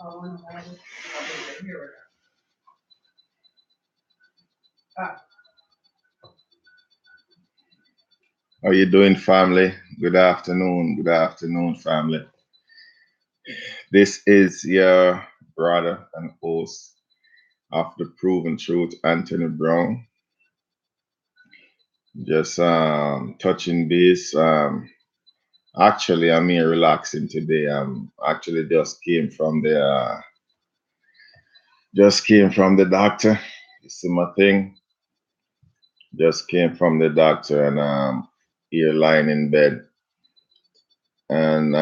How you doing, family? Good afternoon. Good afternoon, family. This is your brother and host of the Proven Truth, Anthony Brown. Just touching base. Actually, I'm here relaxing today. Actually just came from the doctor. You see my thing? Just came from the doctor and here lying in bed and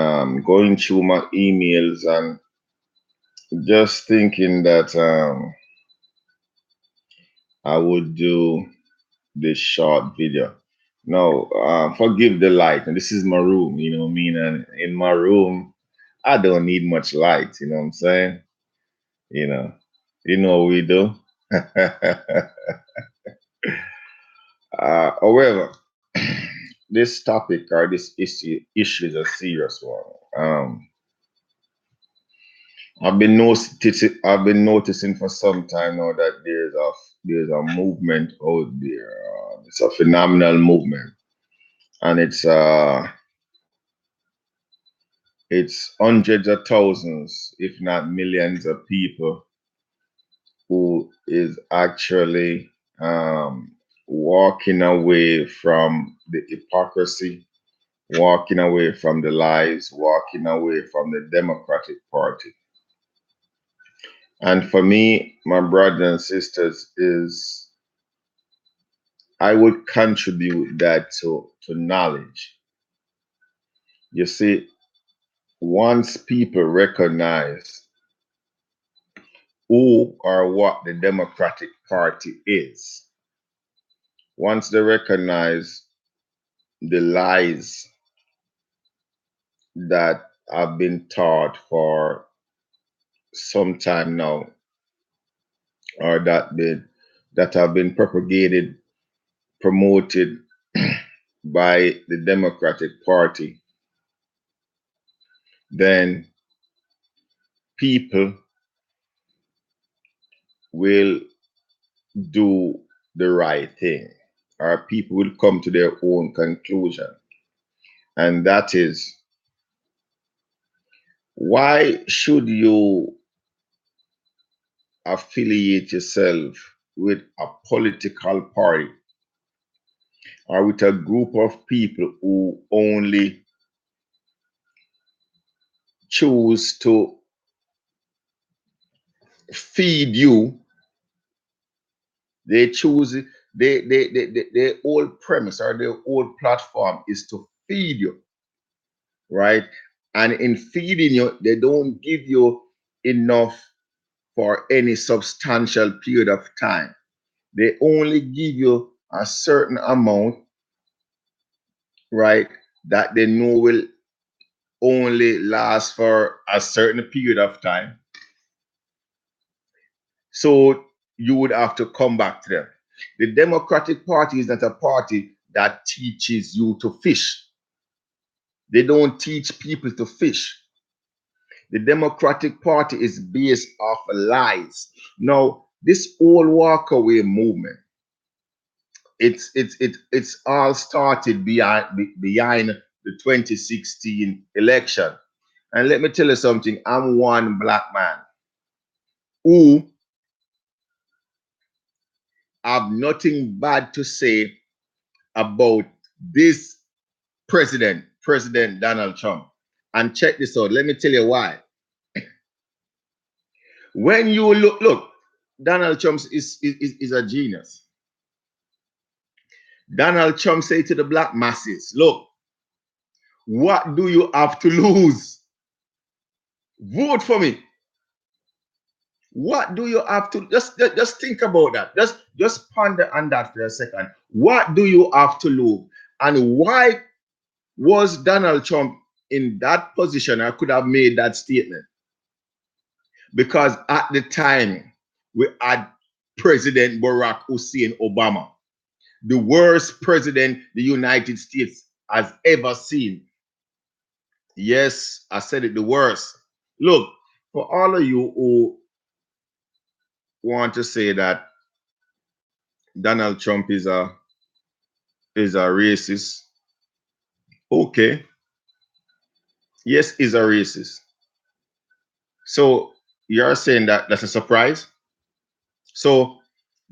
going through my emails and just thinking that I would do this short video. No, forgive the light. And this is my room, you know what I mean? And in my room, I don't need much light, you know what I'm saying? You know, you know what we do. However, this topic or this issue is a serious one. I've been noticing for some time now that there's a movement out there. It's a phenomenal movement, and it's hundreds of thousands, if not millions, of people who is actually walking away from the hypocrisy, walking away from the lies, walking away from the Democratic Party. And for me, my brothers and sisters, is I would contribute that to knowledge. You see, once people recognize who or what the Democratic Party is, once they recognize the lies that have been taught for some time now, or that have been propagated, promoted by the Democratic Party, then people will do the right thing, or people will come to their own conclusion. And that is, why should you affiliate yourself with a political party or with a group of people who only choose to feed you? They choose their whole premise or their whole platform is to feed you, right? And in feeding you, they don't give you enough for any substantial period of time. They only give you a certain amount, right? That they know will only last for a certain period of time. So you would have to come back to them. The Democratic Party is not a party that teaches you to fish. They don't teach people to fish. The Democratic Party is based off lies. Now, this whole walkaway movement, it's all started behind the 2016 election. And let me tell you something. I'm one black man who have nothing bad to say about this President Donald Trump. And check this out. Let me tell you why. When you look, Donald Trump is a genius. Donald Trump say to the black masses, look, what do you have to lose? Vote for me. What do you have to just think about that? Just ponder on that for a second. What do you have to lose? And why was Donald Trump in that position? I could have made that statement. Because at the time we had President Barack Hussein Obama, the worst president the United States has ever seen. Yes, I said it, the worst. Look, For all of you who want to say that Donald Trump is a racist, okay, yes, he's a racist. So you're saying that that's a surprise? So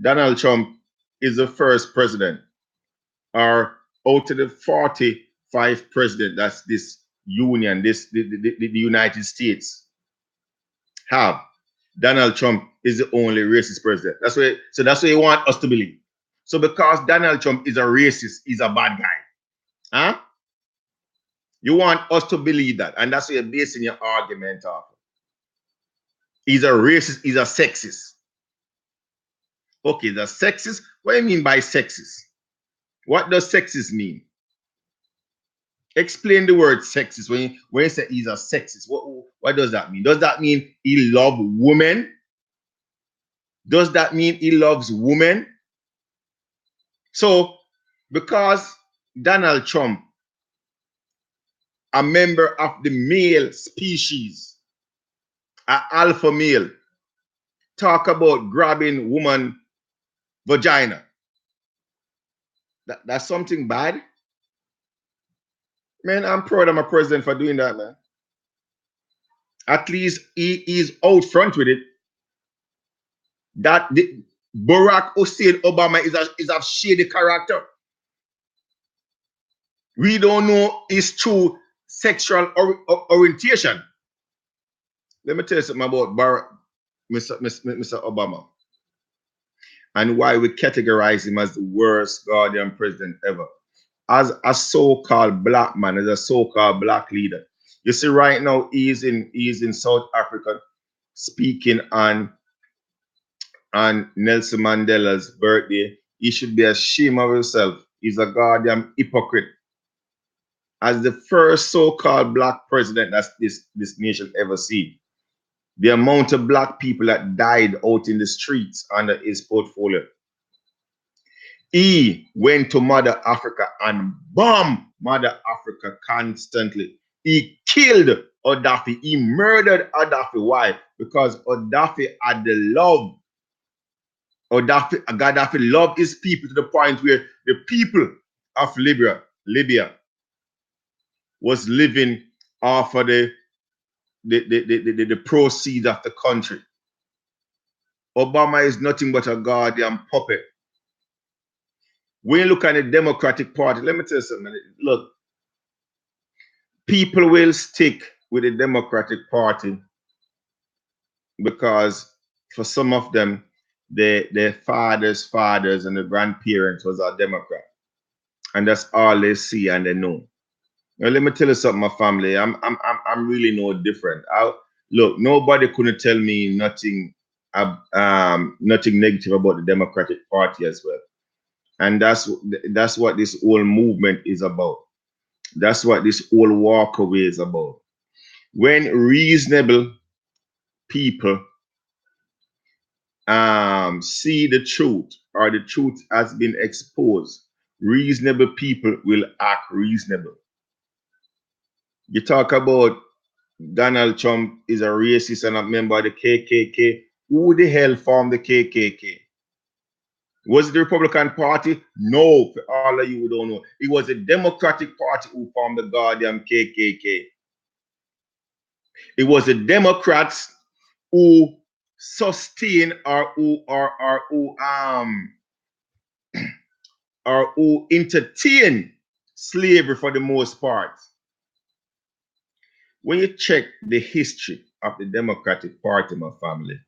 Donald Trump is the first president, or out of the 45 president that's this union, the United States have, Donald Trump is the only racist president. That's what you want us to believe. So because Donald Trump is a racist, he's a bad guy. Huh? You want us to believe that, and that's what you're basing your argument off. He's a racist, he's a sexist. Okay, the sexist. What do you mean by sexist? What does sexist mean? Explain the word sexist. When you say he's a sexist, what does that mean? Does that mean he loves women? Does that mean he loves women? So, because Donald Trump, a member of the male species, an alpha male, talk about grabbing woman vagina, that's something bad? Man, I'm proud of my president for doing that, man. At least he is out front with it. That Barack Hussein Obama is a shady character. We don't know his true sexual orientation. Let me tell you something about Mr. Obama, and why we categorize him as the worst goddamn president ever. As a so-called black man, as a so-called black leader. You see, right now he's in South Africa speaking on Nelson Mandela's birthday. He should be ashamed of himself. He's a goddamn hypocrite. As the first so-called black president that this nation ever seen. The amount of black people that died out in the streets under his portfolio. He went to Mother Africa and bombed Mother Africa constantly. He killed Gaddafi. He murdered Gaddafi. Why? Because Gaddafi had the love. Gaddafi loved his people to the point where the people of Libya was living off of the proceeds of the country. Obama is nothing but a goddamn puppet. When you look at the Democratic Party, let me tell you something. Look, people will stick with the Democratic Party because for some of them, their fathers and the grandparents was a Democrat. And that's all they see and they know. Now, let me tell you something, my family. I'm really no different. Look, nobody couldn't tell me nothing nothing negative about the Democratic Party as well. And that's what this whole movement is about. That's what this whole walkaway is about. When reasonable people see the truth or the truth has been exposed, reasonable people will act reasonable. You talk about Donald Trump is a racist and a member of the KKK. Who the hell formed the KKK? Was it the Republican Party? No, for all of you who don't know. It was the Democratic Party who formed the goddamn KKK. It was the Democrats who sustain or who entertain slavery for the most part. When you check the history of the Democratic Party, my family,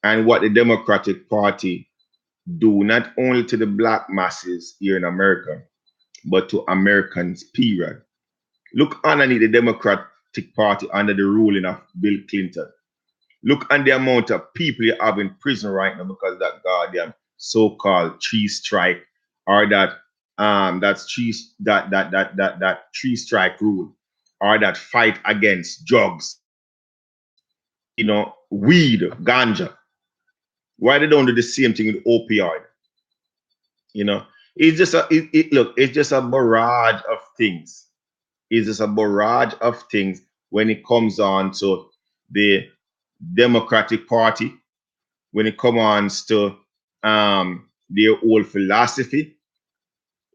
and what the Democratic Party do not only to the black masses here in America, but to Americans, period. Look underneath the Democratic Party under the ruling of Bill Clinton. Look at the amount of people you have in prison right now because of that goddamn so-called three strike or that's that three strike rule or that fight against drugs, weed, ganja. Why they don't do the same thing with opioid? It's just look, it's just a barrage of things. It's just a barrage of things when it comes on to the Democratic Party, when it comes to their old philosophy.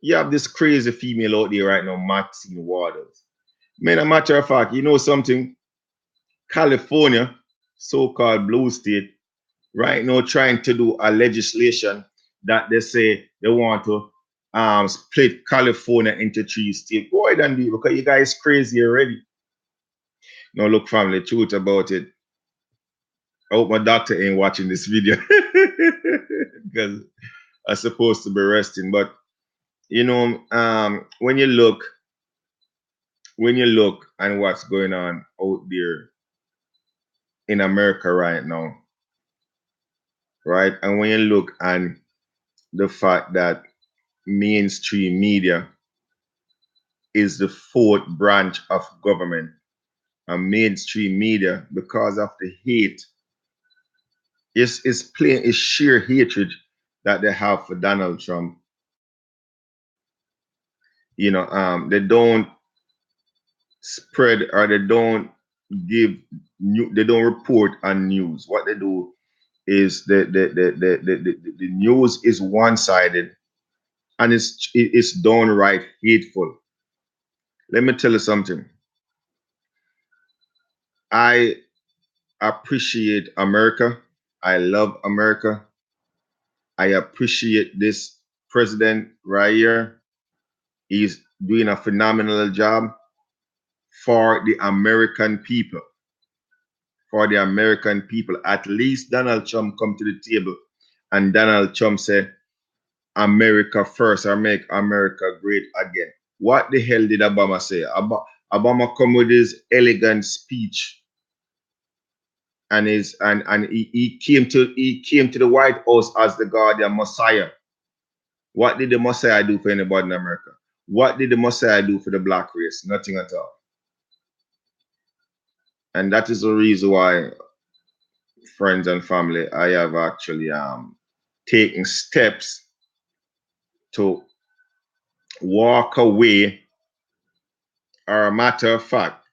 You have this crazy female out there right now, Maxine Waters. Man, a matter of fact, you know something? California, so-called blue state, right now trying to do a legislation that they say they want to split California into 3 states. Go ahead and do it because you guys crazy already. No, look, family, truth about it. I hope my doctor ain't watching this video because I'm supposed to be resting. But you know, when you look and what's going on out there in America right now, right? And when you look and the fact that mainstream media is the fourth branch of government, and mainstream media, because of the hate, is plain, is sheer hatred that they have for Donald Trump. They don't spread, or they don't give they don't report on news. What they do is the news is one-sided, and it's downright hateful. Let me tell you something. I appreciate America. I love America. I appreciate this president right here. He's doing a phenomenal job for the American people. For the American people. At least Donald Trump come to the table and Donald Trump said, America first, or make America great again. What the hell did Obama say? Obama come with his elegant speech, and he came to the White House as the Guardian Messiah. What did the Messiah do for anybody in America? What did the Messiah do for the black race? Nothing at all. And that is the reason why, friends and family, I have actually taken steps to walk away, or a matter of fact,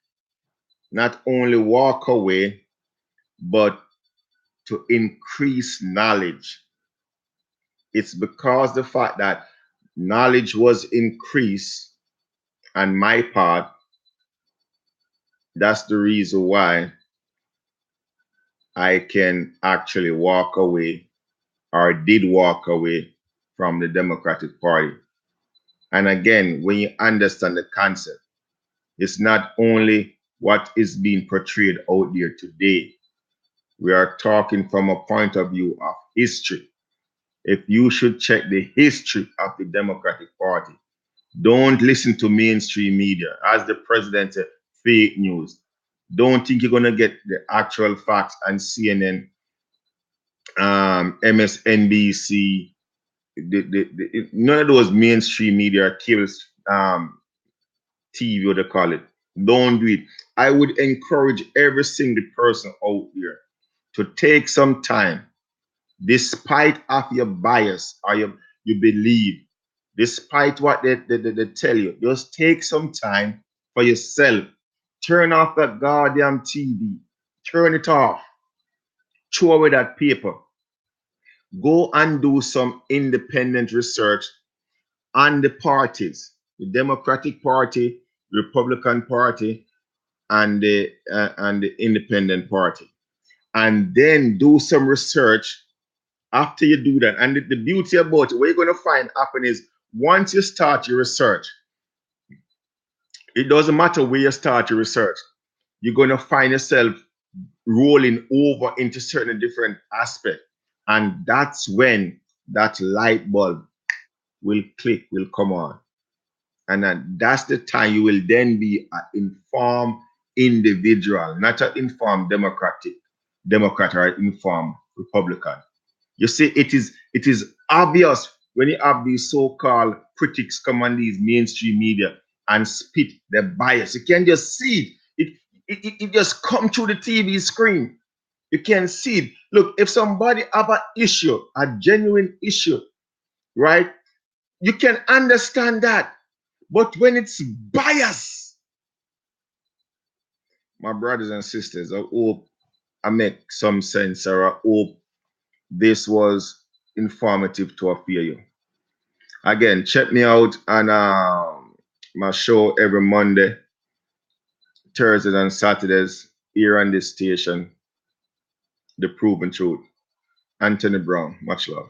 not only walk away, but to increase knowledge. It's because the fact that knowledge was increased on my part, that's the reason why I can actually walk away, or did walk away from the Democratic Party. And again, when you understand the concept, it's not only what is being portrayed out there today. We are talking from a point of view of history. If you should check the history of the Democratic Party, don't listen to mainstream media. As the president said, fake news. Don't think you're going to get the actual facts on CNN, MSNBC. None of those mainstream media or cable TV, what they call it. Don't do it. I would encourage every single person out there to take some time, despite of your bias or you believe, despite what they tell you, just take some time for yourself. Turn off that goddamn TV. Turn it off. Throw away that paper. Go and do some independent research on the parties, the Democratic Party, Republican Party, and the Independent Party, and then do some research after you do that. And the beauty about it, what you're going to find happen is, once you start your research, it doesn't matter where you start your research, you're going to find yourself rolling over into certain different aspects. And that's when that light bulb will click, will come on. And then that's the time you will then be an informed individual, not an informed Democrat or informed Republican. You see, it is obvious when you have these so-called critics come on these mainstream media and spit their bias. You can just see it. It just come through the TV screen. You can see it. Look, if somebody have an issue, a genuine issue, right? You can understand that. But when it's bias, my brothers and sisters, I hope I make some sense, or I hope this was informative to appear you. Again, check me out on my show every Monday, Thursdays, and Saturdays here on this station, The Proven Truth. Anthony Brown, much love.